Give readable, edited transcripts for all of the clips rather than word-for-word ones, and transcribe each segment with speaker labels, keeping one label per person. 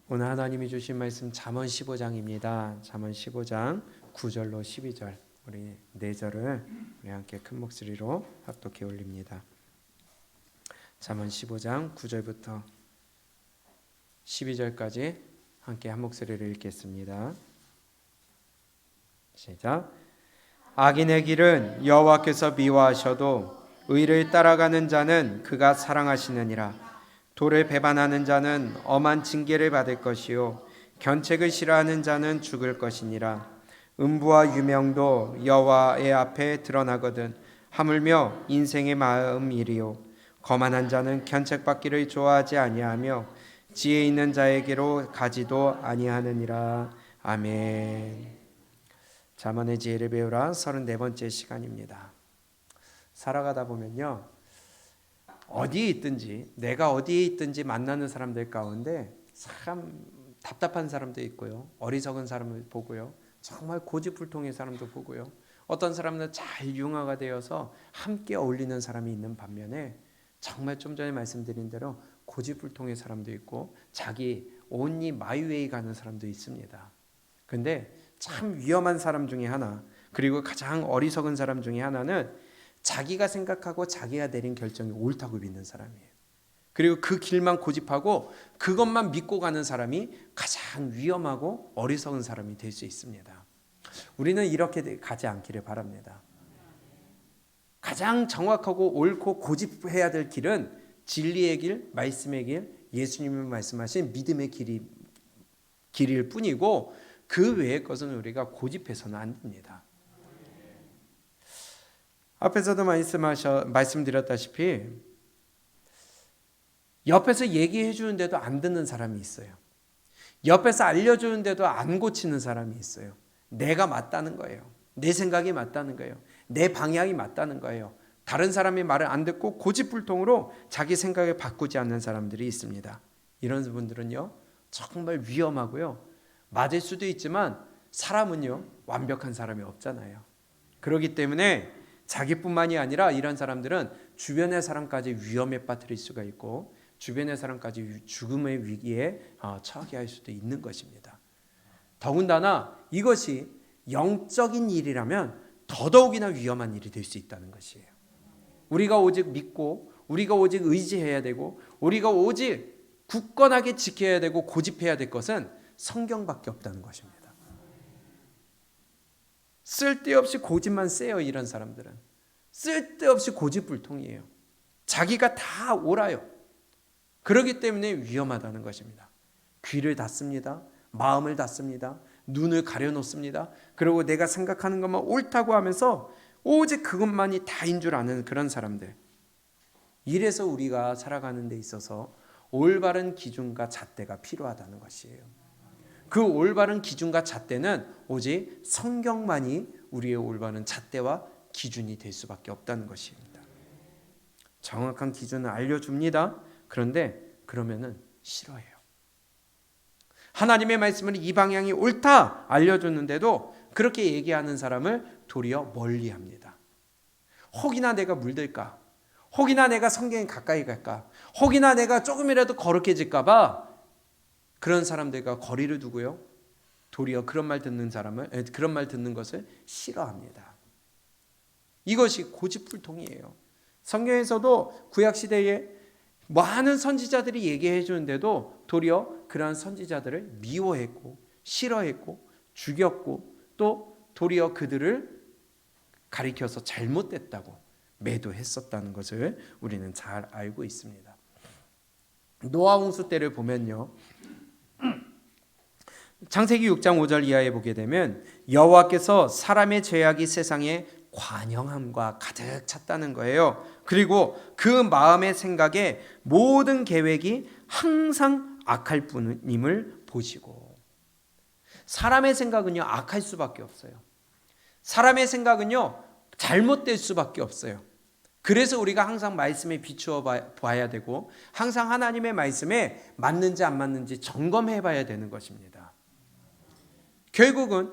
Speaker 1: 오늘 하나님이 주신 말씀 잠언 15장입니다. 잠언 15장 9절로 12절 우리 4절을 우리 함께 큰 목소리로 합독해 올립니다. 잠언 15장 9절부터 12절까지 함께 한 목소리를 읽겠습니다. 시작. 악인의 길은 여호와께서 미워하셔도 의를 따라가는 자는 그가 사랑하시느니라. 도를 배반하는 자는 엄한 징계를 받을 것이요 견책을 싫어하는 자는 죽을 것이니라. 음부와 유명도 여호와의 앞에 드러나거든 하물며 인생의 마음이리요. 거만한 자는 견책받기를 좋아하지 아니하며 지혜 있는 자에게로 가지도 아니하느니라. 아멘. 잠언의 지혜를 배우라 34번째 시간입니다. 살아가다 보면요, 어디에 있든지 내가 어디에 있든지 만나는 사람들 가운데 참 답답한 사람도 있고요, 어리석은 사람을 보고요, 정말 고집불통의 사람도 보고요, 어떤 사람은 잘 융화가 되어서 함께 어울리는 사람이 있는 반면에 정말 좀 전에 말씀드린 대로 고집불통의 사람도 있고 자기 온리 마이웨이 가는 사람도 있습니다. 근데 참 위험한 사람 중에 하나, 그리고 가장 어리석은 사람 중에 하나는 자기가 생각하고 자기가 내린 결정이 옳다고 믿는 사람이에요. 그리고 그 길만 고집하고 그것만 믿고 가는 사람이 가장 위험하고 어리석은 사람이 될 수 있습니다. 우리는 이렇게 가지 않기를 바랍니다. 가장 정확하고 옳고 고집해야 될 길은 진리의 길, 말씀의 길, 예수님이 말씀하신 믿음의 길일 뿐이고 그 외의 것은 우리가 고집해서는 안 됩니다. 앞에서도 말씀드렸다시피 옆에서 얘기해 주는데도 안 듣는 사람이 있어요. 옆에서 알려주는데도 안 고치는 사람이 있어요. 내가 맞다는 거예요. 내 생각이 맞다는 거예요. 내 방향이 맞다는 거예요. 다른 사람의 말을 안 듣고 고집불통으로 자기 생각을 바꾸지 않는 사람들이 있습니다. 이런 분들은요, 정말 위험하고요, 맞을 수도 있지만 사람은요, 완벽한 사람이 없잖아요. 그렇기 때문에 자기뿐만이 아니라 이런 사람들은 주변의 사람까지 위험에 빠뜨릴 수가 있고 주변의 사람까지 죽음의 위기에 처하게 할 수도 있는 것입니다. 더군다나 이것이 영적인 일이라면 더더욱이나 위험한 일이 될 수 있다는 것이에요. 우리가 오직 믿고 우리가 오직 의지해야 되고 우리가 오직 굳건하게 지켜야 되고 고집해야 될 것은 성경밖에 없다는 것입니다. 쓸데없이 고집만 세요. 이런 사람들은 쓸데없이 고집불통이에요. 자기가 다 옳아요. 그렇기 때문에 위험하다는 것입니다. 귀를 닫습니다. 마음을 닫습니다. 눈을 가려놓습니다. 그리고 내가 생각하는 것만 옳다고 하면서 오직 그것만이 다인 줄 아는 그런 사람들. 이래서 우리가 살아가는 데 있어서 올바른 기준과 잣대가 필요하다는 것이에요. 그 올바른 기준과 잣대는 오직 성경만이 우리의 올바른 잣대와 기준이 될 수밖에 없다는 것입니다. 정확한 기준을 알려줍니다. 그런데 그러면은 싫어해요. 하나님의 말씀은 이 방향이 옳다 알려줬는데도 그렇게 얘기하는 사람을 도리어 멀리합니다. 혹이나 내가 물들까? 혹이나 내가 성경에 가까이 갈까? 혹이나 내가 조금이라도 거룩해질까 봐 그런 사람들과 거리를 두고요, 도리어 그런 말 듣는 것을 싫어합니다. 이것이 고집불통이에요. 성경에서도 구약 시대에 많은 선지자들이 얘기해 주는데도 도리어 그러한 선지자들을 미워했고 싫어했고 죽였고 또 도리어 그들을 가리켜서 잘못됐다고 매도했었다는 것을 우리는 잘 알고 있습니다. 노아 홍수 때를 보면요, 창세기 6장 5절 이하에 보게 되면 여호와께서 사람의 죄악이 세상에 관영함과 가득 찼다는 거예요. 그리고 그 마음의 생각에 모든 계획이 항상 악할 뿐임을 보시고, 사람의 생각은요 악할 수밖에 없어요. 사람의 생각은요 잘못될 수밖에 없어요. 그래서 우리가 항상 말씀에 비추어 봐야 되고 항상 하나님의 말씀에 맞는지 안 맞는지 점검해 봐야 되는 것입니다. 결국은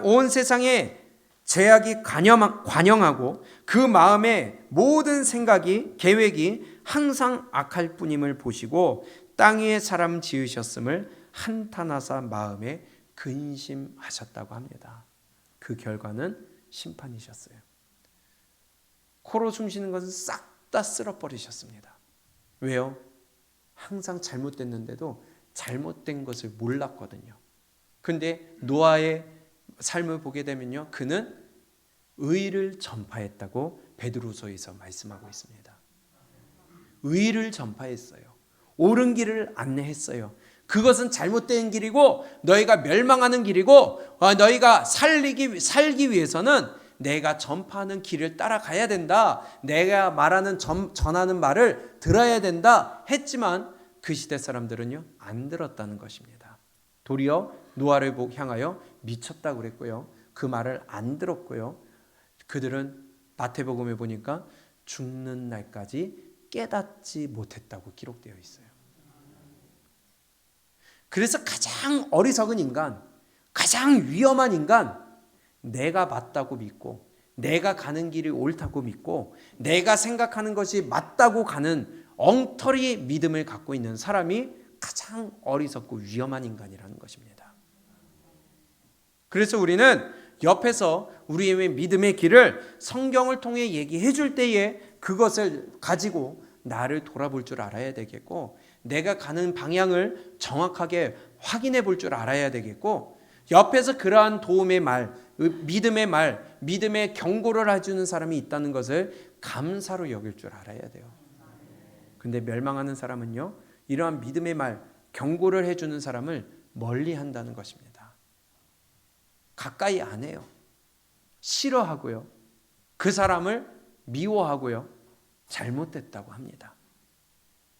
Speaker 1: 온 세상에 죄악이 관영하고 그 마음의 모든 생각이 계획이 항상 악할 뿐임을 보시고 땅 위에 사람 지으셨음을 한탄하사 마음에 근심하셨다고 합니다. 그 결과는 심판이셨어요. 코로 숨쉬는 것은 싹 다 쓸어버리셨습니다. 왜요? 항상 잘못됐는데도 잘못된 것을 몰랐거든요. 근데 노아의 삶을 보게 되면요, 그는 의를 전파했다고 베드로서에서 말씀하고 있습니다. 의를 전파했어요. 옳은 길을 안내했어요. 그것은 잘못된 길이고 너희가 멸망하는 길이고 너희가 살기 위해서는 내가 전파하는 길을 따라가야 된다. 내가 전하는 말을 들어야 된다 했지만 그 시대 사람들은요, 안 들었다는 것입니다. 도리어 노아를 향하여 미쳤다고 그랬고요. 그 말을 안 들었고요. 그들은 마태복음에 보니까 죽는 날까지 깨닫지 못했다고 기록되어 있어요. 그래서 가장 어리석은 인간, 가장 위험한 인간, 내가 맞다고 믿고 내가 가는 길이 옳다고 믿고 내가 생각하는 것이 맞다고 가는 엉터리 믿음을 갖고 있는 사람이 가장 어리석고 위험한 인간이라는 것입니다. 그래서 우리는 옆에서 우리의 믿음의 길을 성경을 통해 얘기해 줄 때에 그것을 가지고 나를 돌아볼 줄 알아야 되겠고, 내가 가는 방향을 정확하게 확인해 볼 줄 알아야 되겠고, 옆에서 그러한 도움의 말, 믿음의 말, 믿음의 경고를 해주는 사람이 있다는 것을 감사로 여길 줄 알아야 돼요. 근데 멸망하는 사람은요, 이러한 믿음의 말, 경고를 해주는 사람을 멀리 한다는 것입니다. 가까이 안 해요. 싫어하고요. 그 사람을 미워하고요. 잘못됐다고 합니다.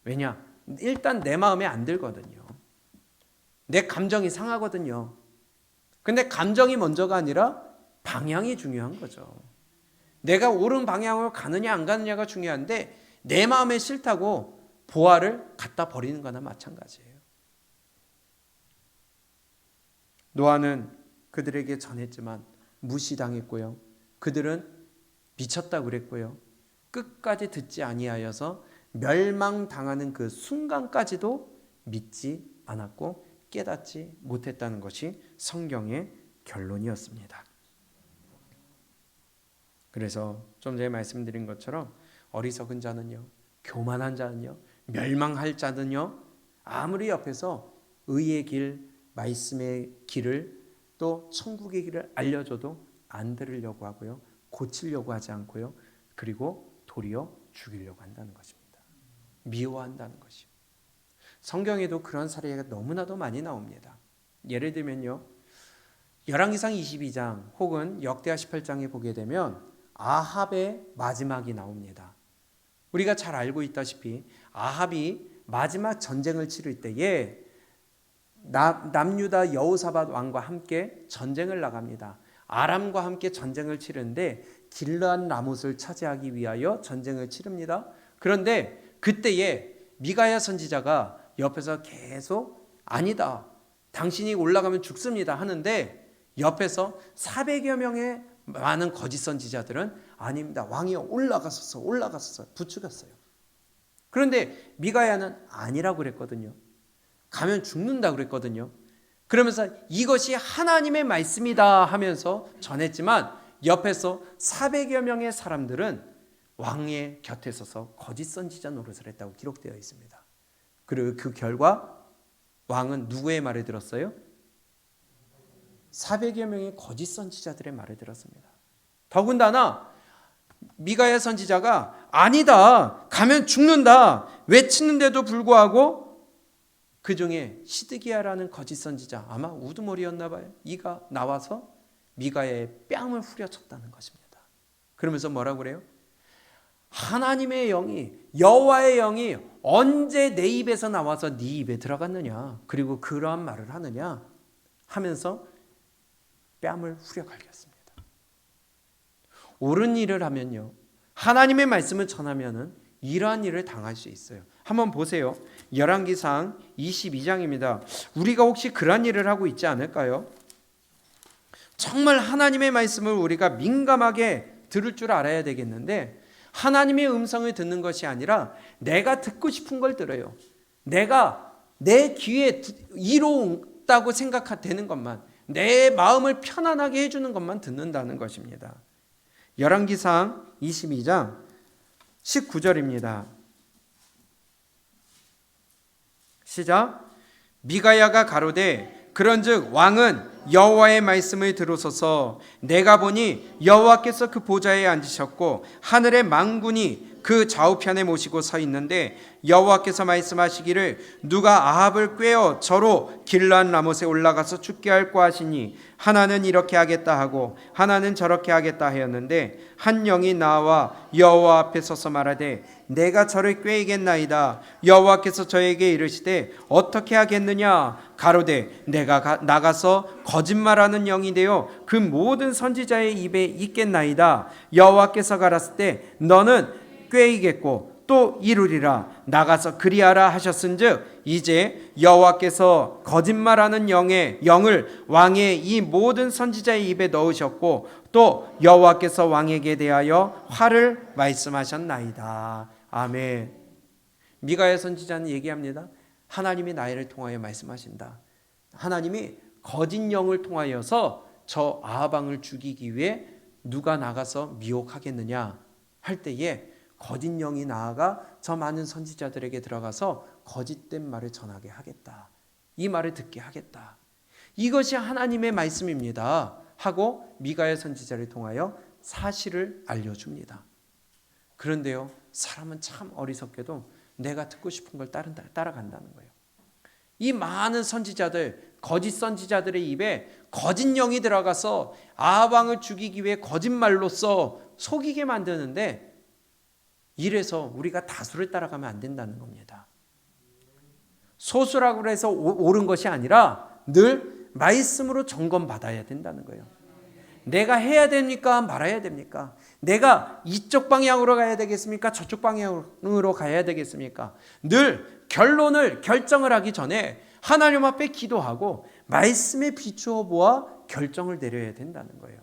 Speaker 1: 왜냐? 일단 내 마음에 안 들거든요. 내 감정이 상하거든요. 근데 감정이 먼저가 아니라 방향이 중요한 거죠. 내가 옳은 방향으로 가느냐 안 가느냐가 중요한데 내 마음에 싫다고 보화를 갖다 버리는 거나 마찬가지예요. 노아는 그들에게 전했지만 무시당했고요. 그들은 미쳤다고 그랬고요. 끝까지 듣지 아니하여서 멸망당하는 그 순간까지도 믿지 않았고 깨닫지 못했다는 것이 성경의 결론이었습니다. 그래서 좀 전에 말씀드린 것처럼 어리석은 자는요, 교만한 자는요, 멸망할 자는요, 아무리 옆에서 의의 길, 말씀의 길을 또 천국의 길을 알려줘도 안 들으려고 하고요, 고치려고 하지 않고요, 그리고 도리어 죽이려고 한다는 것입니다. 미워한다는 것이요. 성경에도 그런 사례가 너무나도 많이 나옵니다. 예를 들면요, 열왕기상 22장 혹은 역대하 18장에 보게 되면 아합의 마지막이 나옵니다. 우리가 잘 알고 있다시피 아합이 마지막 전쟁을 치를 때에 남유다 여호사밧 왕과 함께 전쟁을 나갑니다. 아람과 함께 전쟁을 치르는데 길르앗 라못을 차지하기 위하여 전쟁을 치릅니다. 그런데 그때에 미가야 선지자가 옆에서 계속 아니다, 당신이 올라가면 죽습니다 하는데 옆에서 400여 명의 많은 거짓 선지자들은 아닙니다, 왕이요, 올라가서 부추겼어요. 그런데 미가야는 아니라고 그랬거든요. 가면 죽는다 그랬거든요. 그러면서 이것이 하나님의 말씀이다 하면서 전했지만 옆에서 400여 명의 사람들은 왕의 곁에 서서 거짓 선지자 노릇을 했다고 기록되어 있습니다. 그리고 그 결과 왕은 누구의 말을 들었어요? 400여 명의 거짓 선지자들의 말을 들었습니다. 더군다나 미가야 선지자가 아니다, 가면 죽는다 외치는데도 불구하고 그 중에 시드기야라는 거짓 선지자, 아마 우두머리였나 봐요. 이가 나와서 미가야의 뺨을 후려쳤다는 것입니다. 그러면서 뭐라고 그래요? 하나님의 영이, 여호와의 영이 언제 내 입에서 나와서 네 입에 들어갔느냐, 그리고 그러한 말을 하느냐 하면서 뺨을 후려갈겼습니다. 옳은 일을 하면요, 하나님의 말씀을 전하면은 이러한 일을 당할 수 있어요. 한번 보세요. 열왕기상 22장입니다. 우리가 혹시 그러한 일을 하고 있지 않을까요? 정말 하나님의 말씀을 우리가 민감하게 들을 줄 알아야 되겠는데, 하나님의 음성을 듣는 것이 아니라 내가 듣고 싶은 걸 들어요. 내가 내 귀에 이로웠다고 생각되는 것만, 내 마음을 편안하게 해주는 것만 듣는다는 것입니다. 열왕기상 22장 19절입니다. 시작. 미가야가 가로되 그런즉 왕은 여호와의 말씀을 들으소서. 내가 보니 여호와께서 그 보좌에 앉으셨고 하늘의 만군이 그 좌우편에 모시고 서 있는데 여호와께서 말씀하시기를 누가 아합을 꾀어 저로 길르앗 라못에 올라가서 죽게 할까 하시니 하나는 이렇게 하겠다 하고 하나는 저렇게 하겠다 하였는데 한 영이 나와 여호와 앞에 서서 말하되 내가 저를 꾀이겠나이다. 여호와께서 저에게 이르시되 어떻게 하겠느냐. 가로되 내가 나가서 거짓말하는 영이 되어 그 모든 선지자의 입에 있겠나이다. 여호와께서 가라사 때 너는 꾀이겠고 또 이루리라. 나가서 그리하라 하셨은즉 이제 여호와께서 거짓말하는 영을 왕의 이 모든 선지자의 입에 넣으셨고 또 여호와께서 왕에게 대하여 화를 말씀하셨나이다. 아멘. 미가야 선지자는 얘기합니다. 하나님이 나를 통하여 말씀하신다. 하나님이 거짓 영을 통하여서 저 아합 왕을 죽이기 위해 누가 나가서 미혹하겠느냐 할 때에 거짓 영이 나아가 저 많은 선지자들에게 들어가서 거짓된 말을 전하게 하겠다. 이 말을 듣게 하겠다. 이것이 하나님의 말씀입니다. 하고 미가야 선지자를 통하여 사실을 알려줍니다. 그런데요, 사람은 참 어리석게도 내가 듣고 싶은 걸 따라간다는 거예요. 이 많은 선지자들, 거짓 선지자들의 입에 거짓 영이 들어가서 아합 왕을 죽이기 위해 거짓말로써 속이게 만드는데 이래서 우리가 다수를 따라가면 안 된다는 겁니다. 소수라고 해서 옳은 것이 아니라 늘 말씀으로 점검받아야 된다는 거예요. 내가 해야 됩니까? 말아야 됩니까? 내가 이쪽 방향으로 가야 되겠습니까? 저쪽 방향으로 가야 되겠습니까? 늘 결정을 하기 전에 하나님 앞에 기도하고 말씀에 비추어 보아 결정을 내려야 된다는 거예요.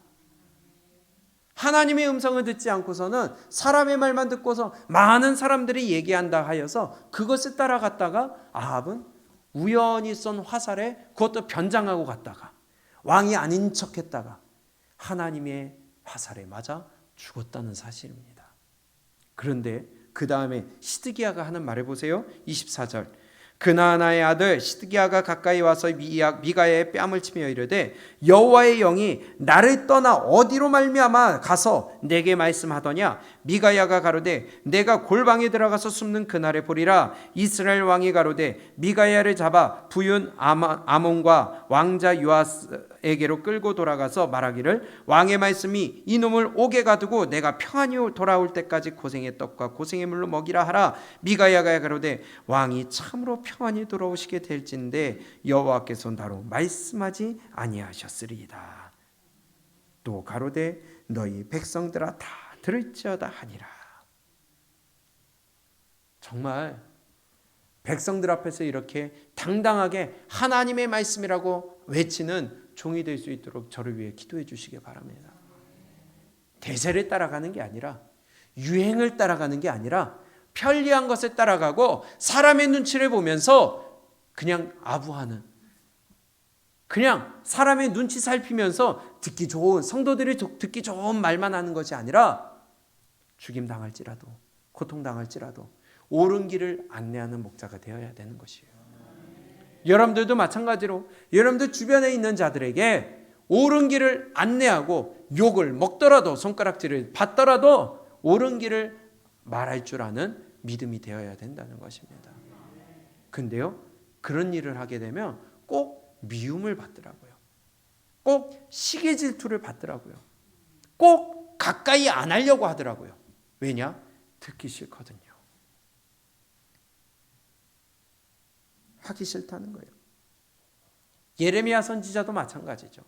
Speaker 1: 하나님의 음성을 듣지 않고서는 사람의 말만 듣고서 많은 사람들이 얘기한다 하여서 그것을 따라갔다가 아합은 우연히 쏜 화살에 그것도 변장하고 갔다가 왕이 아닌 척했다가 하나님의 화살에 맞아 죽었다는 사실입니다. 그런데 그 다음에 시드기야가 하는 말을 보세요. 24절. 그나아나의 아들 시드기야가 가까이 와서 미가야의 뺨을 치며 이르되 여호와의 영이 나를 떠나 어디로 말미암아 가서 내게 말씀하더냐. 미가야가 가로되 내가 골방에 들어가서 숨는 그날에 보리라. 이스라엘 왕이 가로되 미가야를 잡아 부윤 아몬과 왕자 요아스에게로 끌고 돌아가서 말하기를 왕의 말씀이 이놈을 옥에 가두고 내가 평안히 돌아올 때까지 고생의 떡과 고생의 물로 먹이라 하라. 미가야가 가로되 왕이 참으로 평안히 돌아오시게 될진데 여호와께서 나로 말씀하지 아니하셨으리이다. 또 가로되 너희 백성들아 다 들을지어다 하니라. 정말 백성들 앞에서 이렇게 당당하게 하나님의 말씀이라고 외치는 종이 될 수 있도록 저를 위해 기도해 주시기 바랍니다. 대세를 따라가는 게 아니라 유행을 따라가는 게 아니라 편리한 것을 따라가고 사람의 눈치를 보면서 그냥 아부하는, 그냥 사람의 눈치 살피면서 듣기 좋은, 성도들이 듣기 좋은 말만 하는 것이 아니라 죽임당할지라도 고통당할지라도 옳은 길을 안내하는 목자가 되어야 되는 것이에요. 여러분들도 마찬가지로 여러분들 주변에 있는 자들에게 옳은 길을 안내하고 욕을 먹더라도 손가락질을 받더라도 옳은 길을 말할 줄 아는 믿음이 되어야 된다는 것입니다. 근데요, 그런 일을 하게 되면 꼭 미움을 받더라고요. 꼭 시기 질투를 받더라고요. 꼭 가까이 안 하려고 하더라고요. 왜냐? 듣기 싫거든요. 하기 싫다는 거예요. 예레미야 선지자도 마찬가지죠.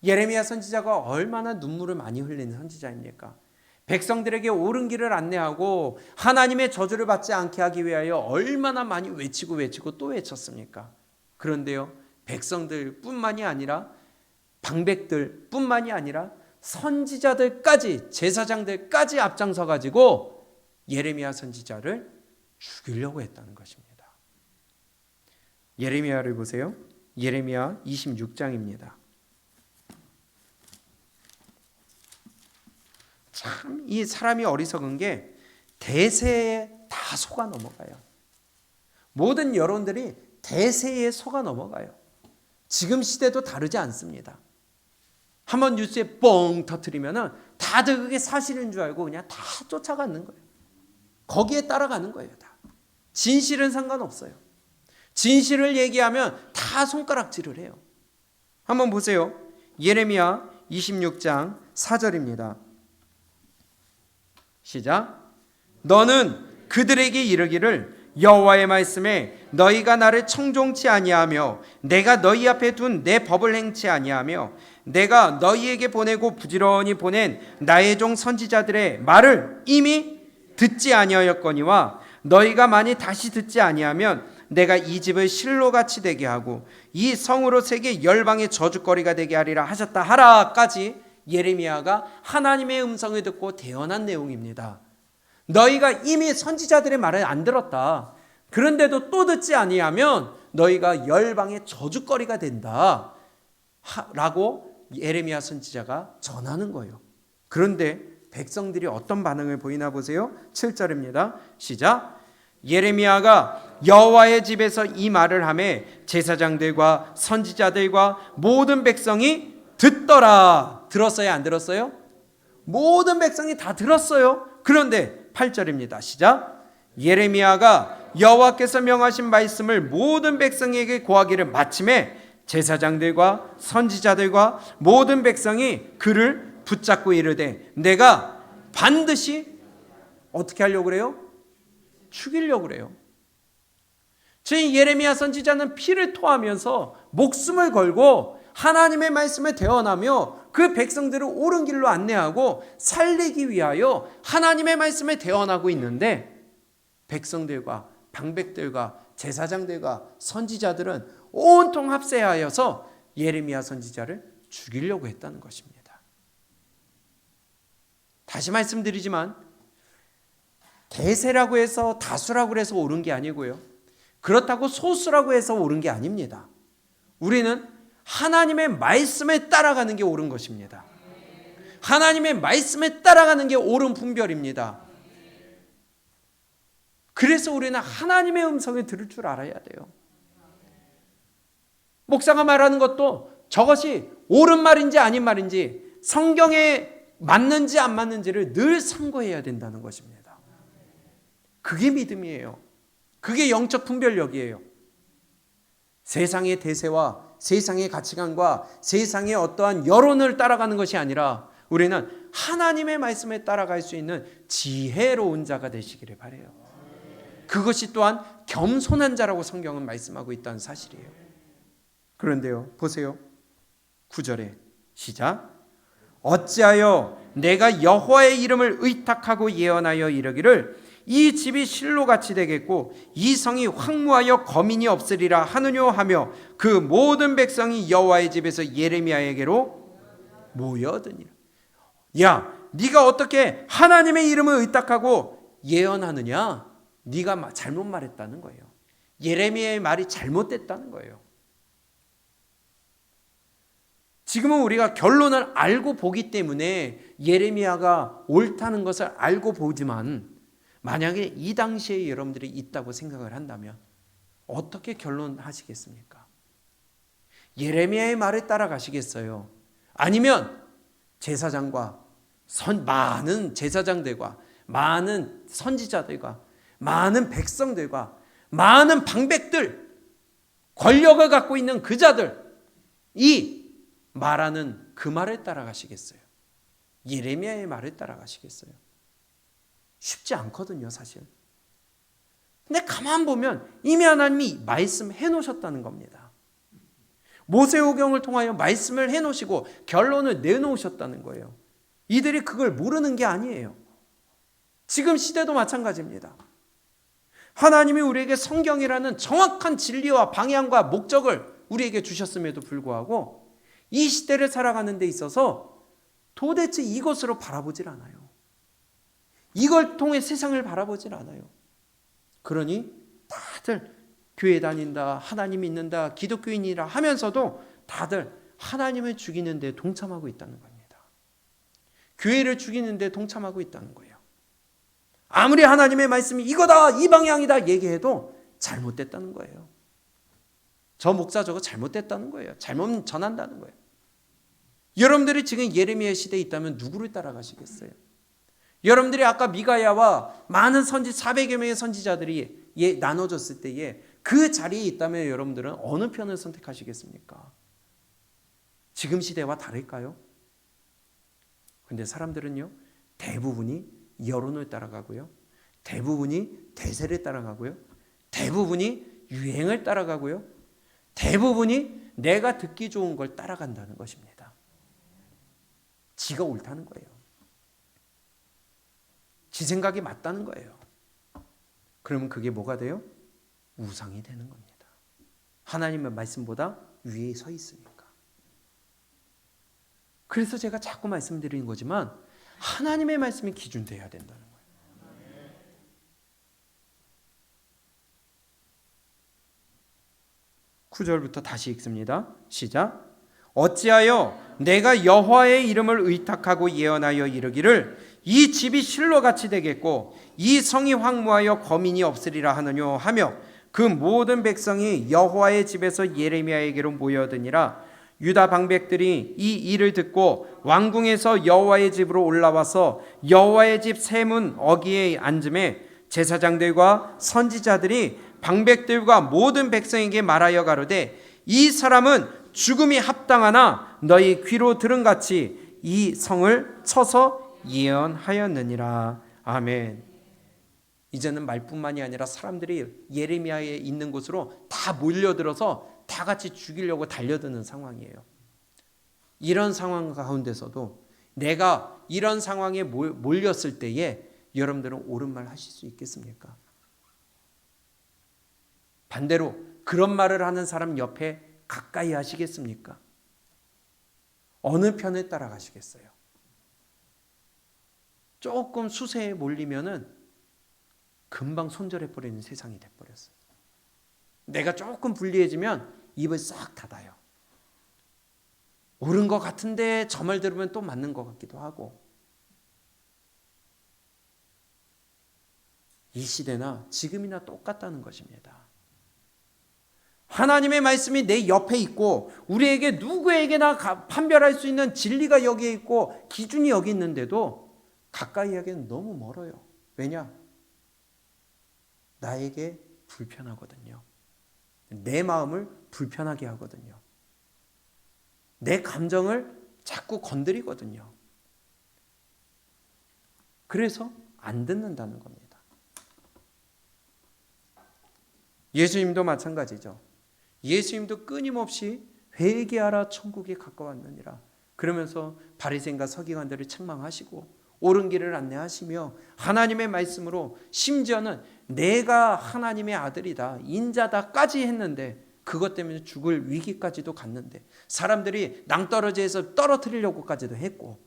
Speaker 1: 예레미야 선지자가 얼마나 눈물을 많이 흘리는 선지자입니까? 백성들에게 옳은 길을 안내하고 하나님의 저주를 받지 않게 하기 위하여 얼마나 많이 외치고 또 외쳤습니까? 그런데요, 백성들 뿐만이 아니라 방백들 뿐만이 아니라 선지자들까지, 제사장들까지 앞장서 가지고 예레미야 선지자를 죽이려고 했다는 것입니다. 예레미야를 보세요. 예레미야 26장입니다. 참 이 사람이 어리석은 게 대세에 다 속아 넘어가요. 모든 여론들이 대세에 속아 넘어가요. 지금 시대도 다르지 않습니다. 한번 뉴스에 뻥 터뜨리면은 다들 그게 사실인 줄 알고 그냥 다 쫓아가는 거예요. 거기에 따라가는 거예요. 다. 진실은 상관없어요. 진실을 얘기하면 다 손가락질을 해요. 한번 보세요. 예레미야 26장 4절입니다. 시작. 너는 그들에게 이르기를 여호와의 말씀에 너희가 나를 청종치 아니하며 내가 너희 앞에 둔 내 법을 행치 아니하며 내가 너희에게 보내고 부지런히 보낸 나의 종 선지자들의 말을 이미 듣지 아니하였거니와 너희가 만일 다시 듣지 아니하면 내가 이 집을 실로같이 되게 하고 이 성으로 세계 열방의 저주거리가 되게 하리라 하셨다 하라까지 예레미야가 하나님의 음성을 듣고 대언한 내용입니다. 너희가 이미 선지자들의 말을 안 들었다. 그런데도 또 듣지 아니하면 너희가 열방의 저주거리가 된다 라고 예레미야 선지자가 전하는 거예요. 그런데 백성들이 어떤 반응을 보이나 보세요. 7절입니다. 시작. 예레미야가 여호와의 집에서 이 말을 하매 제사장들과 선지자들과 모든 백성이 듣더라. 들었어요? 안 들었어요? 모든 백성이 다 들었어요. 그런데 8절입니다. 시작. 예레미야가 여호와께서 명하신 말씀을 모든 백성에게 고하기를 마침에 제사장들과 선지자들과 모든 백성이 그를 붙잡고 이르되 내가 반드시 어떻게 하려고 그래요? 죽이려고 그래요. 저희 예레미야 선지자는 피를 토하면서 목숨을 걸고 하나님의 말씀을 대언하며 그 백성들을 옳은 길로 안내하고 살리기 위하여 하나님의 말씀을 대언하고 있는데 백성들과 방백들과 제사장들과 선지자들은 온통 합세하여서 예레미야 선지자를 죽이려고 했다는 것입니다. 다시 말씀드리지만 대세라고 해서 다수라고 해서 옳은 게 아니고요. 그렇다고 소수라고 해서 옳은 게 아닙니다. 우리는 하나님의 말씀에 따라가는 게 옳은 것입니다. 하나님의 말씀에 따라가는 게 옳은 분별입니다. 그래서 우리는 하나님의 음성을 들을 줄 알아야 돼요. 목사가 말하는 것도 저것이 옳은 말인지 아닌 말인지 성경에 맞는지 안 맞는지를 늘 상고해야 된다는 것입니다. 그게 믿음이에요. 그게 영적 분별력이에요. 세상의 대세와 세상의 가치관과 세상의 어떠한 여론을 따라가는 것이 아니라 우리는 하나님의 말씀에 따라갈 수 있는 지혜로운 자가 되시기를 바라요. 그것이 또한 겸손한 자라고 성경은 말씀하고 있다는 사실이에요. 그런데요, 보세요. 9절에 시작. 어찌하여 내가 여호와의 이름을 의탁하고 예언하여 이르기를 이 집이 실로같이 되겠고 이 성이 황무하여 거민이 없으리라 하느뇨 하며 그 모든 백성이 여호와의 집에서 예레미야에게로 모여드니라. 야, 네가 어떻게 하나님의 이름을 의탁하고 예언하느냐? 네가 잘못 말했다는 거예요. 예레미야의 말이 잘못됐다는 거예요. 지금은 우리가 결론을 알고 보기 때문에 예레미야가 옳다는 것을 알고 보지만 만약에 이 당시에 여러분들이 있다고 생각을 한다면 어떻게 결론하시겠습니까? 예레미야의 말에 따라가시겠어요? 아니면 제사장과 많은 제사장들과 많은 선지자들과 많은 백성들과 많은 방백들, 권력을 갖고 있는 그 자들이 말하는 그 말에 따라가시겠어요? 예레미야의 말에 따라가시겠어요? 쉽지 않거든요, 사실. 근데 가만 보면 이미 하나님이 말씀해 놓으셨다는 겁니다. 모세오경을 통하여 말씀을 해 놓으시고 결론을 내놓으셨다는 거예요. 이들이 그걸 모르는 게 아니에요. 지금 시대도 마찬가지입니다. 하나님이 우리에게 성경이라는 정확한 진리와 방향과 목적을 우리에게 주셨음에도 불구하고 이 시대를 살아가는 데 있어서 도대체 이것으로 바라보질 않아요. 이걸 통해 세상을 바라보질 않아요. 그러니 다들 교회 다닌다, 하나님 믿는다, 기독교인이라 하면서도 다들 하나님을 죽이는 데 동참하고 있다는 겁니다. 교회를 죽이는 데 동참하고 있다는 거예요. 아무리 하나님의 말씀이 이거다, 이 방향이다 얘기해도 잘못됐다는 거예요. 저 목사 저거 잘못됐다는 거예요. 잘못 전한다는 거예요. 여러분들이 지금 예레미야 시대에 있다면 누구를 따라가시겠어요? 여러분들이 아까 미가야와 많은 400여 명의 선지자들이 나눠졌을 때에 그 자리에 있다면 여러분들은 어느 편을 선택하시겠습니까? 지금 시대와 다를까요? 근데 사람들은요, 대부분이 여론을 따라가고요, 대부분이 대세를 따라가고요, 대부분이 유행을 따라가고요, 대부분이 내가 듣기 좋은 걸 따라간다는 것입니다. 지가 옳다는 거예요. 지 생각이 맞다는 거예요. 그러면 그게 뭐가 돼요? 우상이 되는 겁니다. 하나님의 말씀보다 위에 서 있으니까. 그래서 제가 자꾸 말씀드리는 거지만 하나님의 말씀이 기준되어야 된다는 거예요. 9절부터 다시 읽습니다. 시작. 어찌하여 내가 여호와의 이름을 의탁하고 예언하여 이르기를 이 집이 실로같이 되겠고 이 성이 황무하여 거민이 없으리라 하느뇨 하며 그 모든 백성이 여호와의 집에서 예레미야에게로 모여드니라. 유다 방백들이 이 일을 듣고 왕궁에서 여호와의 집으로 올라와서 여호와의 집 세문 어귀에 앉음에 제사장들과 선지자들이 방백들과 모든 백성에게 말하여 가로되 이 사람은 죽음이 합당하나 너희 귀로 들은 같이 이 성을 쳐서 예언하였느니라. 아멘. 이제는 말뿐만이 아니라 사람들이 예레미야에 있는 곳으로 다 몰려들어서 다 같이 죽이려고 달려드는 상황이에요. 이런 상황 가운데서도 내가 이런 상황에 몰렸을 때에 여러분들은 옳은 말 하실 수 있겠습니까? 반대로 그런 말을 하는 사람 옆에 가까이 하시겠습니까? 어느 편에 따라가시겠어요? 조금 수세에 몰리면은 금방 손절해버리는 세상이 돼버렸어요. 내가 조금 불리해지면 입을 싹 닫아요. 옳은 것 같은데 저 말 들으면 또 맞는 것 같기도 하고. 이 시대나 지금이나 똑같다는 것입니다. 하나님의 말씀이 내 옆에 있고 우리에게 누구에게나 판별할 수 있는 진리가 여기에 있고 기준이 여기 있는데도 가까이 하기는 너무 멀어요. 왜냐? 나에게 불편하거든요. 내 마음을 불편하게 하거든요. 내 감정을 자꾸 건드리거든요. 그래서 안 듣는다는 겁니다. 예수님도 마찬가지죠. 예수님도 끊임없이 회개하라 천국이 가까웠느니라 그러면서 바리새인과 서기관들을 책망하시고 옳은 길을 안내하시며 하나님의 말씀으로 심지어는 내가 하나님의 아들이다 인자다까지 했는데 그것 때문에 죽을 위기까지도 갔는데 사람들이 낭떠러지에서 떨어뜨리려고까지도 했고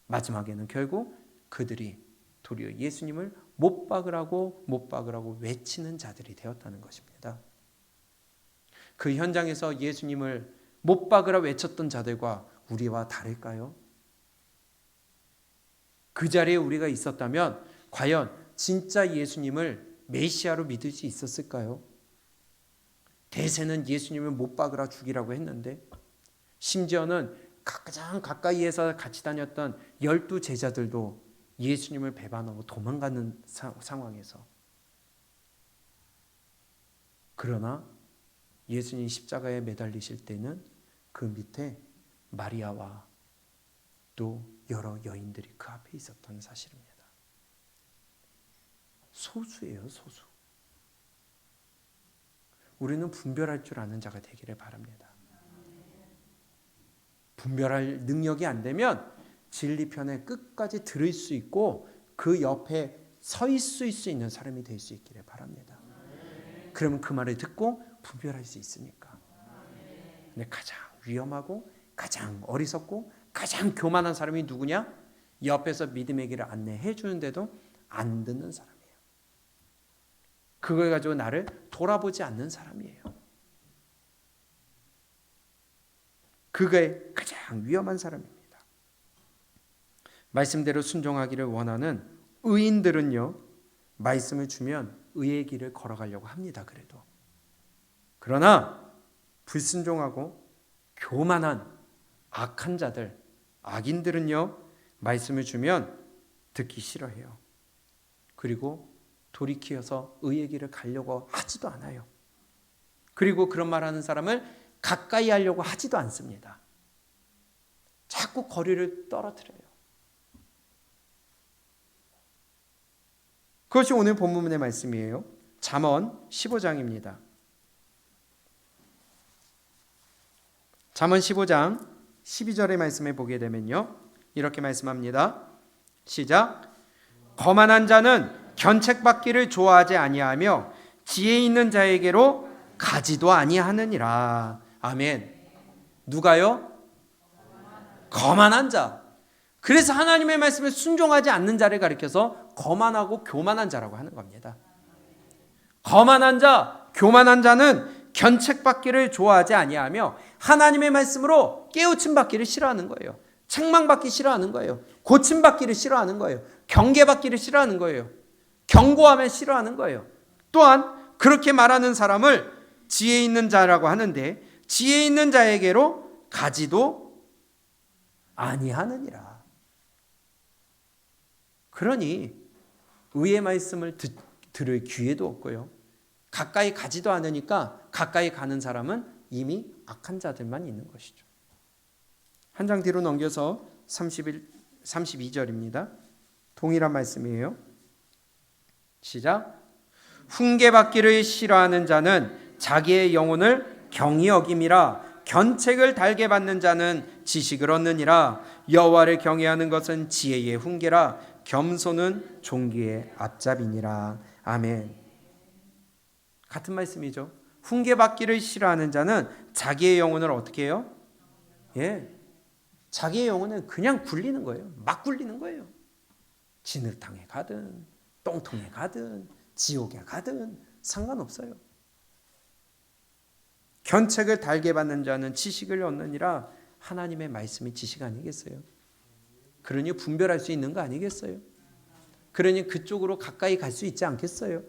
Speaker 1: 마지막에는 결국 그들이 도리어 예수님을 못 박으라고 외치는 자들이 되었다는 것입니다. 그 현장에서 예수님을 못 박으라 외쳤던 자들과 우리와 다를까요? 그 자리에 우리가 있었다면 과연 진짜 예수님을 메시아로 믿을 수 있었을까요? 대세는 예수님을 못 박으라 죽이라고 했는데 심지어는 가장 가까이에서 같이 다녔던 12 제자들도 예수님을 배반하고 도망가는 상황에서 그러나 예수님 십자가에 매달리실 때는 그 밑에 마리아와 또 여러 여인들이 그 앞에 있었던 사실입니다. 소수예요, 소수. 우리는 분별할 줄 아는 자가 되기를 바랍니다. 분별할 능력이 안 되면 진리편에 끝까지 들을 수 있고 그 옆에 서 있을 수 있는 사람이 될 수 있기를 바랍니다. 그러면 그 말을 듣고 분별할 수 있으니까. 근데 가장 위험하고 가장 어리석고 가장 교만한 사람이 누구냐? 옆에서 믿음의 길을 안내해 주는데도 안 듣는 사람이에요. 그걸 가지고 나를 돌아보지 않는 사람이에요. 그게 가장 위험한 사람입니다. 말씀대로 순종하기를 원하는 의인들은요, 말씀을 주면 의의 길을 걸어가려고 합니다. 그러나 불순종하고 교만한 악한 자들, 악인들은요, 말씀을 주면 듣기 싫어해요. 그리고 돌이켜서 의의 길을 가려고 하지도 않아요. 그리고 그런 말하는 사람을 가까이 하려고 하지도 않습니다. 자꾸 거리를 떨어뜨려요. 그것이 오늘 본문의 말씀이에요. 잠언 15장입니다. 잠언 15장 12절의 말씀을 보게 되면요, 이렇게 말씀합니다. 시작. 거만한 자는 견책받기를 좋아하지 아니하며 지혜 있는 자에게로 가지도 아니하느니라. 아멘. 누가요? 거만한 자. 그래서 하나님의 말씀을 순종하지 않는 자를 가리켜서 거만하고 교만한 자라고 하는 겁니다. 거만한 자, 교만한 자는 견책받기를 좋아하지 아니하며 하나님의 말씀으로 깨우침받기를 싫어하는 거예요. 책망받기 싫어하는 거예요. 고침받기를 싫어하는 거예요. 경계받기를 싫어하는 거예요. 경고하면 싫어하는 거예요. 또한 그렇게 말하는 사람을 지혜 있는 자라고 하는데 지혜 있는 자에게로 가지도 아니하느니라. 그러니 의의 말씀을 들을 기회도 없고요, 가까이 가지도 않으니까 가까이 가는 사람은 이미 악한 자들만 있는 것이죠. 한 장 뒤로 넘겨서 32절입니다. 동일한 말씀이에요. 시작. 훈계받기를 싫어하는 자는 자기의 영혼을 경히 여김이라. 견책을 달게 받는 자는 지식을 얻느니라. 여호와를 경외하는 것은 지혜의 훈계라. 겸손은 존귀의 앞잡이니라. 아멘. 같은 말씀이죠. 훈계받기를 싫어하는 자는 자기의 영혼을 어떻게 해요? 자기의 영혼은 그냥 굴리는 거예요. 막 굴리는 거예요. 진흙탕에 가든 똥통에 가든 지옥에 가든 상관없어요. 견책을 달게 받는 자는 지식을 얻느니라. 하나님의 말씀이 지식 아니겠어요? 그러니 분별할 수 있는 거 아니겠어요? 그러니 그쪽으로 가까이 갈 수 있지 않겠어요?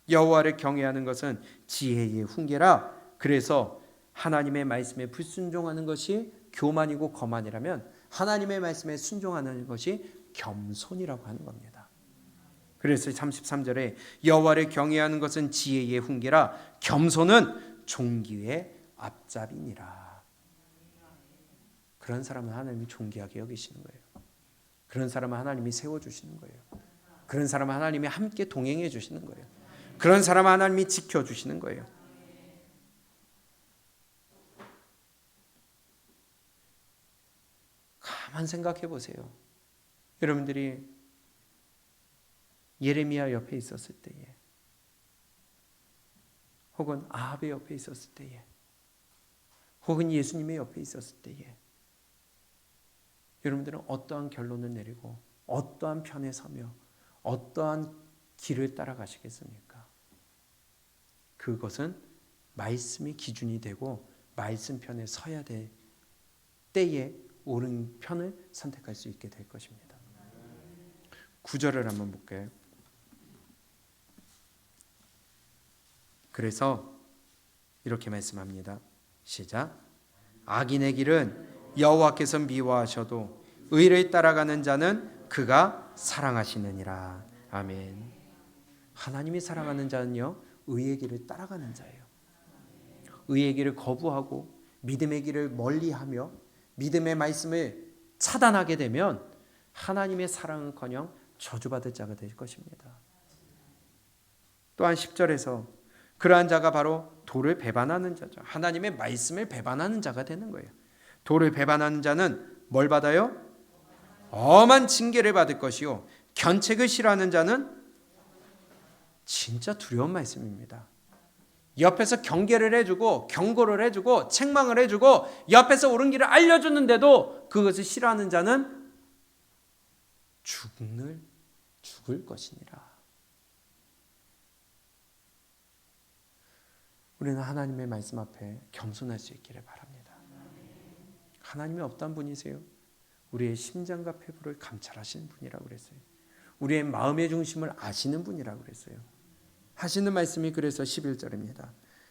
Speaker 1: 여호와를 경외하는 것은 지혜의 훈계라. 그래서 하나님의 말씀에 불순종하는 것이 교만이고 거만이라면 하나님의 말씀에 순종하는 것이 겸손이라고 하는 겁니다. 그래서 33절에 여호와를 경외하는 것은 지혜의 훈계라. 겸손은 존귀의 앞잡이니라. 그런 사람은 하나님이 존귀하게 여기시는 거예요. 그런 사람은 하나님이 세워주시는 거예요. 그런 사람은 하나님이 함께 동행해 주시는 거예요. 그런 사람은 하나님이 지켜주시는 거예요. 가만 생각해 보세요. 여러분들이 예레미야 옆에 있었을 때에, 혹은 아합의 옆에 있었을 때에, 혹은 예수님의 옆에 있었을 때에 여러분들은 어떠한 결론을 내리고 어떠한 편에 서며 어떠한 길을 따라가시겠습니까? 그것은 말씀이 기준이 되고 말씀 편에 서야 될 때에 옳은 편을 선택할 수 있게 될 것입니다. 9절을 한번 볼까요? 그래서 이렇게 말씀합니다. 시작. 악인의 길은 여호와께서 미워하셔도 의를 따라가는 자는 그가 사랑하시느니라. 아멘. 하나님이 사랑하는 자는요, 의의 길을 따라가는 자예요. 의의 길을 거부하고 믿음의 길을 멀리하며 믿음의 말씀을 차단하게 되면 하나님의 사랑은커녕 저주받을 자가 될 것입니다. 또한 10절에서 그러한 자가 바로 도를 배반하는 자죠. 하나님의 말씀을 배반하는 자가 되는 거예요. 도를 배반하는 자는 뭘 받아요? 엄한 징계를 받을 것이요, 견책을 싫어하는 자는 진짜 두려운 말씀입니다. 옆에서 경계를 해주고 경고를 해주고 책망을 해주고 옆에서 옳은 길을 알려주는데도 그것을 싫어하는 자는 죽을 것이니라. 우리는 하나님의 말씀 앞에 겸손할 수 있기를 바랍니다. 하나님이 어떤 분이세요? 우리의 심장과 폐부를 감찰하시는 분이라고 그랬어요. 우리의 마음의 중심을 아시는 분이라고 그랬어요. 하시는 말씀이 그래서 11절입니다.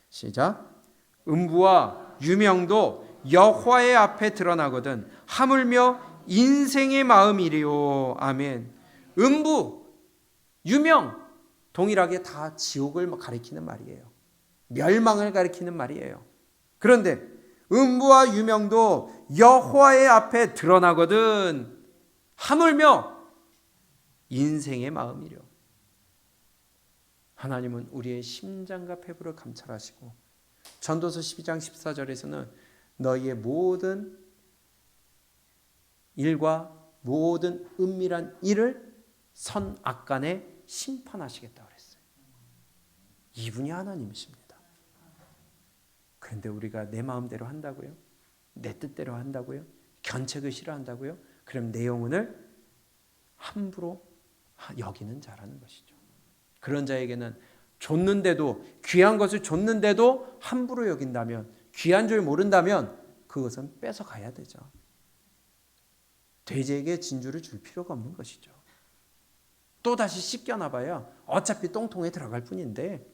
Speaker 1: 시작. 음부와 유명도 여호와의 앞에 드러나거든 하물며 인생의 마음이리요. 아멘. 음부, 유명 동일하게 다 지옥을 가리키는 말이에요. 멸망을 가리키는 말이에요. 그런데 음부와 유명도 여호와의 앞에 드러나거든 하물며 인생의 마음이려. 하나님은 우리의 심장과 폐부를 감찰하시고 전도서 12장 14절에서는 너희의 모든 일과 모든 은밀한 일을 선악간에 심판하시겠다고 그랬어요. 이분이 하나님이십니다. 그런데 우리가 내 마음대로 한다고요? 내 뜻대로 한다고요? 견책을 싫어한다고요? 그럼 내 영혼을 함부로 여기는 자라는 것이죠. 그런 자에게는 줬는데도, 귀한 것을 줬는데도 함부로 여긴다면, 귀한 줄 모른다면 그것은 뺏어가야 되죠. 돼지에게 진주를 줄 필요가 없는 것이죠. 또 다시 씻겨나봐야 어차피 똥통에 들어갈 뿐인데,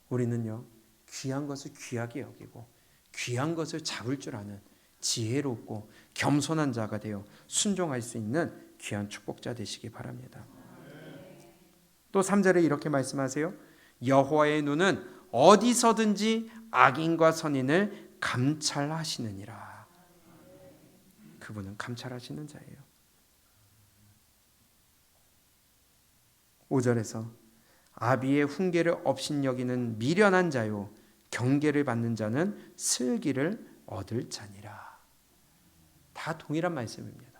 Speaker 1: 우리는요 귀한 것을 귀하게 여기고 귀한 것을 잡을 줄 아는 지혜롭고 겸손한 자가 되어 순종할 수 있는 귀한 축복자 되시기 바랍니다. 또 3절에 이렇게 말씀하세요. 여호와의 눈은 어디서든지 악인과 선인을 감찰하시느니라. 그분은 감찰하시는 자예요. 5절에서 아비의 훈계를 업신여기는 미련한 자요 경계를 받는 자는 슬기를 얻을 자니라. 다 동일한 말씀입니다.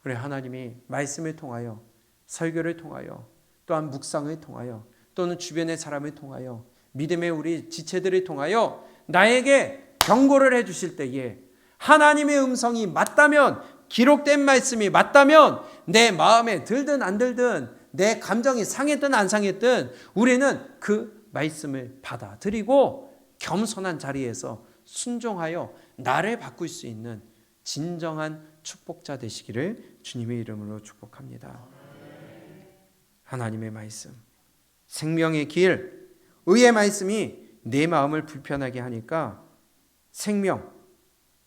Speaker 1: 우리 하나님이 말씀을 통하여, 설교를 통하여, 또한 묵상을 통하여, 또는 주변의 사람을 통하여, 믿음의 우리 지체들을 통하여 나에게 경고를 해주실 때에 하나님의 음성이 맞다면, 기록된 말씀이 맞다면, 내 마음에 들든 안 들든, 내 감정이 상했든 안 상했든 우리는 그 말씀을 받아들이고 겸손한 자리에서 순종하여 나를 바꿀 수 있는 진정한 축복자 되시기를 주님의 이름으로 축복합니다. 하나님의 말씀, 생명의 길, 의의 말씀이 내 마음을 불편하게 하니까 생명,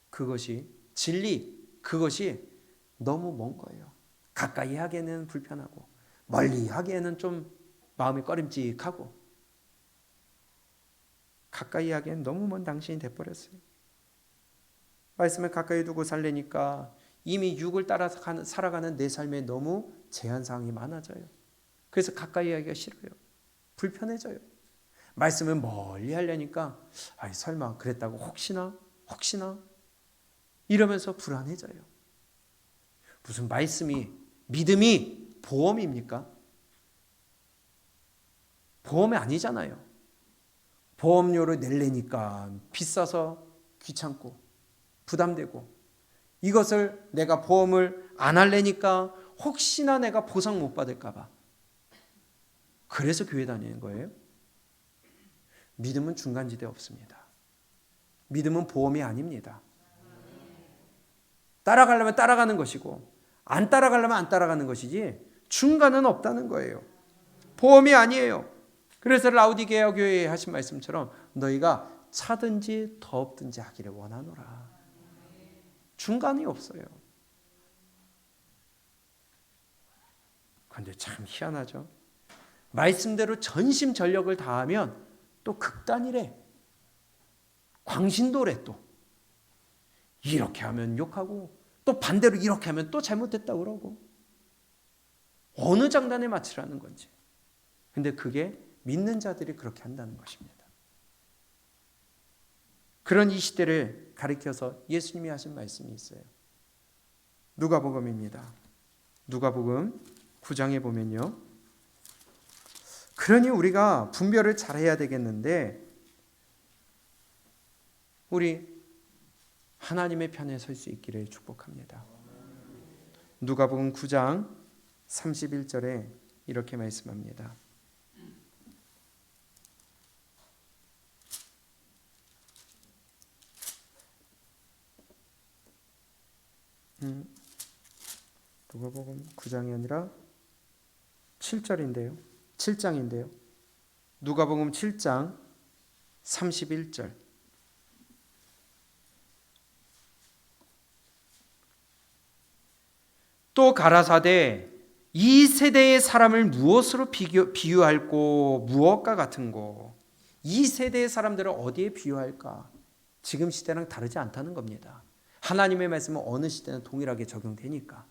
Speaker 1: 그것이 진리, 그것이 너무 먼 거예요. 가까이 하기에는 불편하고 멀리 하기에는 좀 마음이 꺼림직하고 가까이 하기에는 너무 먼 당신이 돼버렸어요. 말씀을 가까이 두고 살려니까 이미 육을 따라 살아가는 내 삶에 너무 제한사항이 많아져요. 그래서 가까이 하기가 싫어요. 불편해져요. 말씀을 멀리 하려니까 설마 그랬다고 혹시나 이러면서 불안해져요. 무슨 말씀이, 믿음이 보험입니까? 보험이 아니잖아요. 보험료를 내려니까 비싸서 귀찮고 부담되고, 이것을 내가 보험을 안 하려니까 혹시나 내가 보상 못 받을까 봐, 그래서 교회 다니는 거예요. 믿음은 중간지대 없습니다. 믿음은 보험이 아닙니다. 따라가려면 따라가는 것이고 안 따라가려면 안 따라가는 것이지 중간은 없다는 거예요. 보험이 아니에요. 그래서 라우디게아 교회에 하신 말씀처럼 너희가 차든지 덥든지 하기를 원하노라. 중간이 없어요. 그런데 참 희한하죠. 말씀대로 전심전력을 다하면 또 극단이래. 광신도래. 또 이렇게 하면 욕하고 또 반대로 이렇게 하면 또 잘못됐다고 그러고, 어느 장단에 맞추라는 건지. 근데 그게 믿는 자들이 그렇게 한다는 것입니다. 그런 이 시대를 가리켜서 예수님이 하신 말씀이 있어요. 누가복음입니다. 누가복음 9장에 보면요, 그러니 우리가 분별을 잘해야 되겠는데 우리 하나님의 편에 설 수 있기를 축복합니다. 누가복음 9장 31절에 이렇게 말씀합니다. 누가복음 9장이 아니라 7절인데요. 7장인데요. 누가복음 7장 31절. 또 가라사대 이 세대의 사람을 무엇으로 비유할꼬 무엇과 같은고. 이 세대의 사람들을 어디에 비유할까? 지금 시대랑 다르지 않다는 겁니다. 하나님의 말씀은 어느 시대나 동일하게 적용되니까.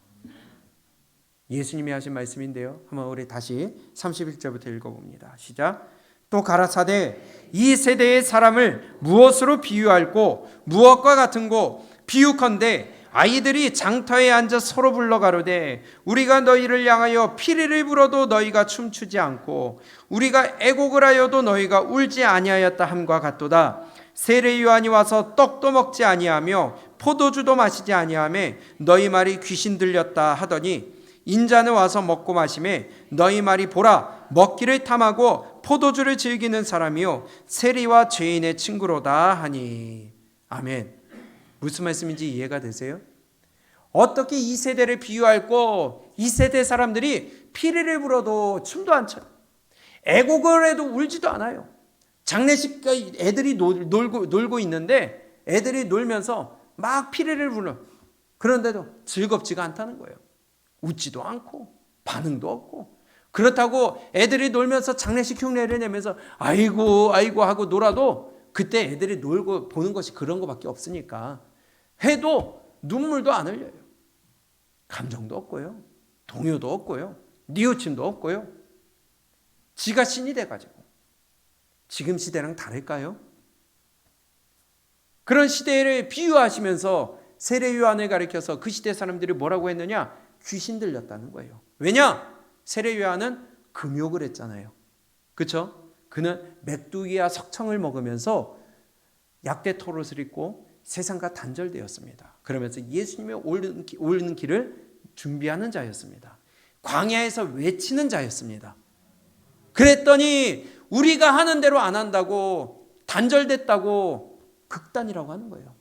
Speaker 1: 예수님이 하신 말씀인데요. 한번 우리 다시 31절부터 읽어봅니다. 시작. 또 가라사대 이 세대의 사람을 무엇으로 비유할꼬 무엇과 같은고. 비유컨대 아이들이 장터에 앉아 서로 불러 가로되 우리가 너희를 향하여 피리를 불어도 너희가 춤추지 않고 우리가 애곡을 하여도 너희가 울지 아니하였다 함과 같도다. 세례 요한이 와서 떡도 먹지 아니하며 포도주도 마시지 아니하며 너희 말이 귀신 들렸다 하더니 인자는 와서 먹고 마시매 너희 말이 보라 먹기를 탐하고 포도주를 즐기는 사람이요 세리와 죄인의 친구로다 하니. 아멘. 무슨 말씀인지 이해가 되세요? 어떻게 이 세대를 비유할꼬? 이 세대 사람들이 피리를 불어도 춤도 안 춰요. 애곡을 해도 울지도 않아요. 장례식 애들이 놀고 있는데 애들이 놀면서 막 피리를 불러. 그런데도 즐겁지가 않다는 거예요. 웃지도 않고 반응도 없고. 그렇다고 애들이 놀면서 장례식 흉내를 내면서 아이고 아이고 하고 놀아도 그때 애들이 놀고 보는 것이 그런 것밖에 없으니까 해도 눈물도 안 흘려요. 감정도 없고요. 동요도 없고요. 뉘우침도 없고요. 지가 신이 돼가지고. 지금 시대랑 다를까요? 그런 시대를 비유하시면서 세례 요한을 가리켜서 그 시대 사람들이 뭐라고 했느냐? 귀신 들렸다는 거예요. 왜냐? 세례 요한은 금욕을 했잖아요. 그렇죠? 그는 맥두기와 석청을 먹으면서 약대 털옷을 입고 세상과 단절되었습니다. 그러면서 예수님의 오르는 길을 준비하는 자였습니다. 광야에서 외치는 자였습니다. 그랬더니 우리가 하는 대로 안 한다고 단절됐다고 극단이라고 하는 거예요.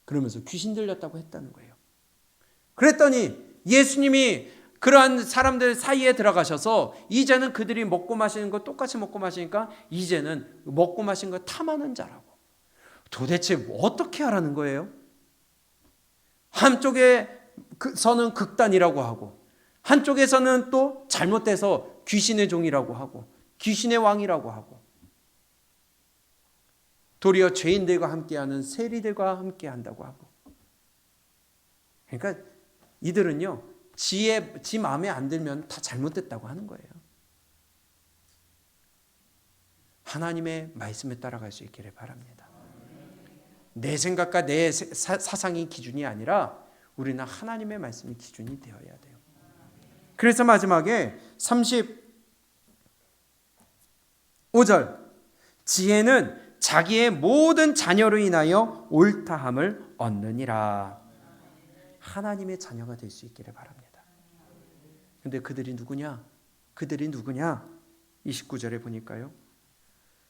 Speaker 1: 그러면서 귀신 들렸다고 했다는 거예요. 그랬더니 예수님이 그러한 사람들 사이에 들어가셔서 이제는 그들이 먹고 마시는 거 똑같이 먹고 마시니까 이제는 먹고 마신 거 탐하는 자라고. 도대체 어떻게 하라는 거예요? 한쪽에서는 극단이라고 하고 한쪽에서는 또 잘못돼서 귀신의 종이라고 하고 귀신의 왕이라고 하고 도리어 죄인들과 함께하는 세리들과 함께한다고 하고. 그러니까 이들은요 지 마음에 안 들면 다 잘못됐다고 하는 거예요. 하나님의 말씀에 따라갈 수 있기를 바랍니다. 내 생각과 내 사상이 기준이 아니라 우리는 하나님의 말씀이 기준이 되어야 돼요. 그래서 마지막에 35절 지혜는 자기의 모든 자녀로 인하여 옳다함을 얻느니라. 하나님의 자녀가 될 수 있기를 바랍니다. 그런데 그들이 누구냐? 29절에 보니까요.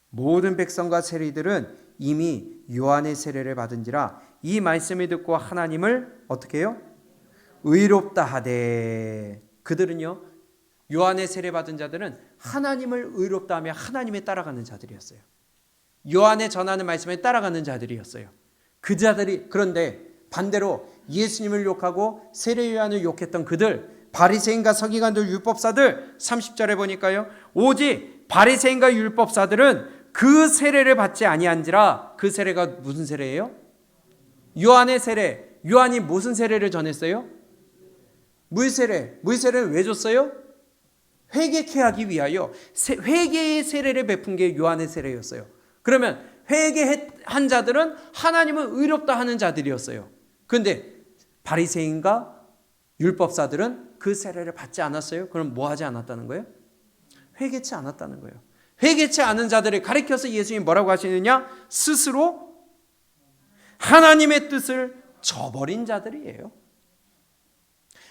Speaker 1: 모든 백성과 세리들은 이미 요한의 세례를 받은지라 이 말씀을 듣고 하나님을 어떻게 해요? 의롭다 하되. 그들은요 요한의 세례 받은 자들은 하나님을 의롭다 하며 하나님에 따라가는 자들이었어요. 요한의 전하는 말씀에 따라가는 자들이었어요. 그 자들이 그런데 반대로 예수님을 욕하고 세례 요한을 욕했던 그들 바리새인과 서기관들 율법사들 30절에 보니까요. 오직 바리새인과 율법사들은 그 세례를 받지 아니한지라. 그 세례가 무슨 세례예요? 요한의 세례. 요한이 무슨 세례를 전했어요? 물세례. 물세례는 왜 줬어요? 회개케 하기 위하여 회개의 세례를 베푼 게 요한의 세례였어요. 그러면 회개한 자들은 하나님을 의롭다 하는 자들이었어요. 그런데 바리새인과 율법사들은 그 세례를 받지 않았어요. 그럼 뭐 하지 않았다는 거예요? 회개치 않았다는 거예요. 회개치 않은 자들을 가리켜서 예수님이 뭐라고 하시느냐? 스스로 하나님의 뜻을 저버린 자들이에요.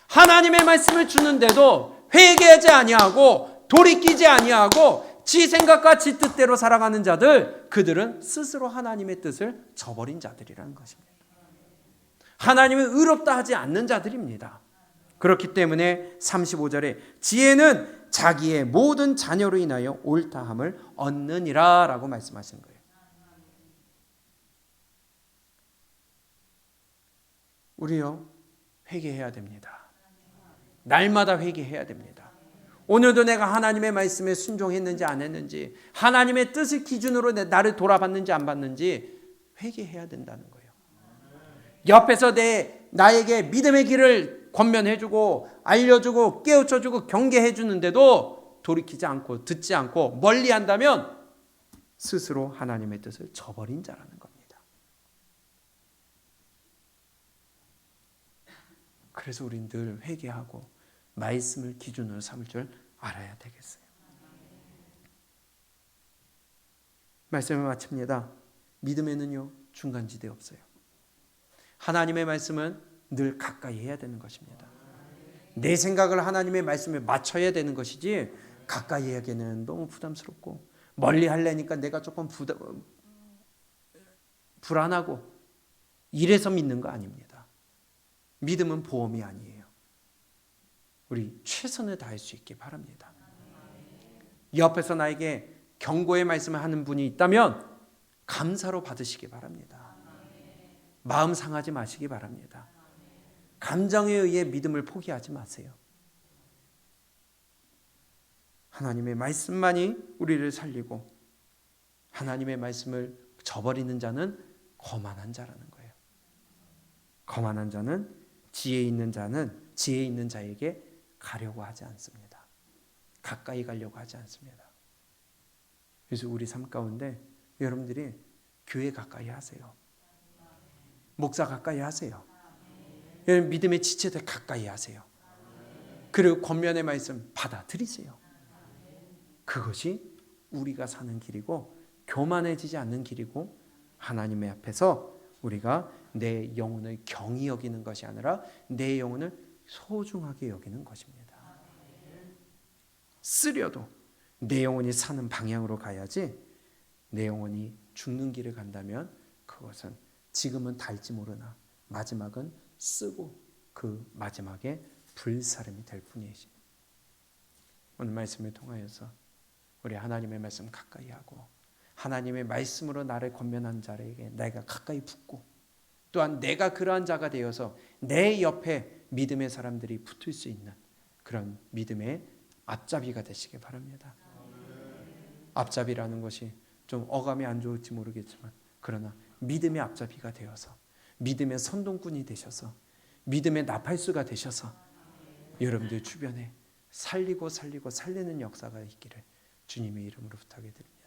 Speaker 1: 하나님의 말씀을 주는데도 회개하지 아니하고 돌이키지 아니하고 지 생각과 지 뜻대로 살아가는 자들, 그들은 스스로 하나님의 뜻을 저버린 자들이라는 것입니다. 하나님을 의롭다 하지 않는 자들입니다. 그렇기 때문에 35절에 지혜는 자기의 모든 자녀로 인하여 옳다함을 얻느니라 라고 말씀하신 거예요. 우리요, 회개해야 됩니다. 날마다 회개해야 됩니다. 오늘도 내가 하나님의 말씀에 순종했는지 안 했는지, 하나님의 뜻을 기준으로 나를 돌아봤는지 안 봤는지 회개해야 된다는 거예요. 옆에서 나에게 믿음의 길을 권면해주고 알려주고 깨우쳐주고 경계해주는데도 돌이키지 않고 듣지 않고 멀리한다면 스스로 하나님의 뜻을 저버린 자라는 겁니다. 그래서 우리는 늘 회개하고 말씀을 기준으로 삼을 줄 알아야 되겠어요. 말씀을 마칩니다. 믿음에는요, 중간지대 없어요. 하나님의 말씀은 늘 가까이 해야 되는 것입니다. 내 생각을 하나님의 말씀에 맞춰야 되는 것이지 가까이 하기에는 너무 부담스럽고 멀리 하려니까 내가 조금 불안하고 이래서 믿는 거 아닙니다. 믿음은 보험이 아니에요. 우리 최선을 다할 수 있게 바랍니다. 옆에서 나에게 경고의 말씀을 하는 분이 있다면 감사로 받으시기 바랍니다. 마음 상하지 마시기 바랍니다. 감정에 의해 믿음을 포기하지 마세요. 하나님의 말씀만이 우리를 살리고 하나님의 말씀을 저버리는 자는 거만한 자라는 거예요. 거만한 자는 지혜 있는 자에게 가려고 하지 않습니다. 가까이 가려고 하지 않습니다. 그래서 우리 삶 가운데 여러분들이 교회 가까이 하세요. 목사 가까이 하세요. 여러분 믿음의 지체들 가까이 하세요. 그리고 권면의 말씀 받아들이세요. 그것이 우리가 사는 길이고 교만해지지 않는 길이고 하나님의 앞에서 우리가 내 영혼을 경히 여기는 것이 아니라 내 영혼을 소중하게 여기는 것입니다. 쓰려도 내 영혼이 사는 방향으로 가야지 내 영혼이 죽는 길을 간다면 그것은 지금은 달지 모르나 마지막은 쓰고 그 마지막에 불사름이 될 뿐이지. 오늘 말씀을 통하여서 우리 하나님의 말씀 가까이 하고 하나님의 말씀으로 나를 권면한 자에게 내가 가까이 붙고 또한 내가 그러한 자가 되어서 내 옆에 믿음의 사람들이 붙을 수 있는 그런 믿음의 앞잡이가 되시기 바랍니다. 앞잡이라는 것이 좀 어감이 안 좋을지 모르겠지만 그러나 믿음의 앞잡이가 되어서 믿음의 선동꾼이 되셔서 믿음의 나팔수가 되셔서 여러분들 주변에 살리는 역사가 있기를 주님의 이름으로 부탁해 드립니다.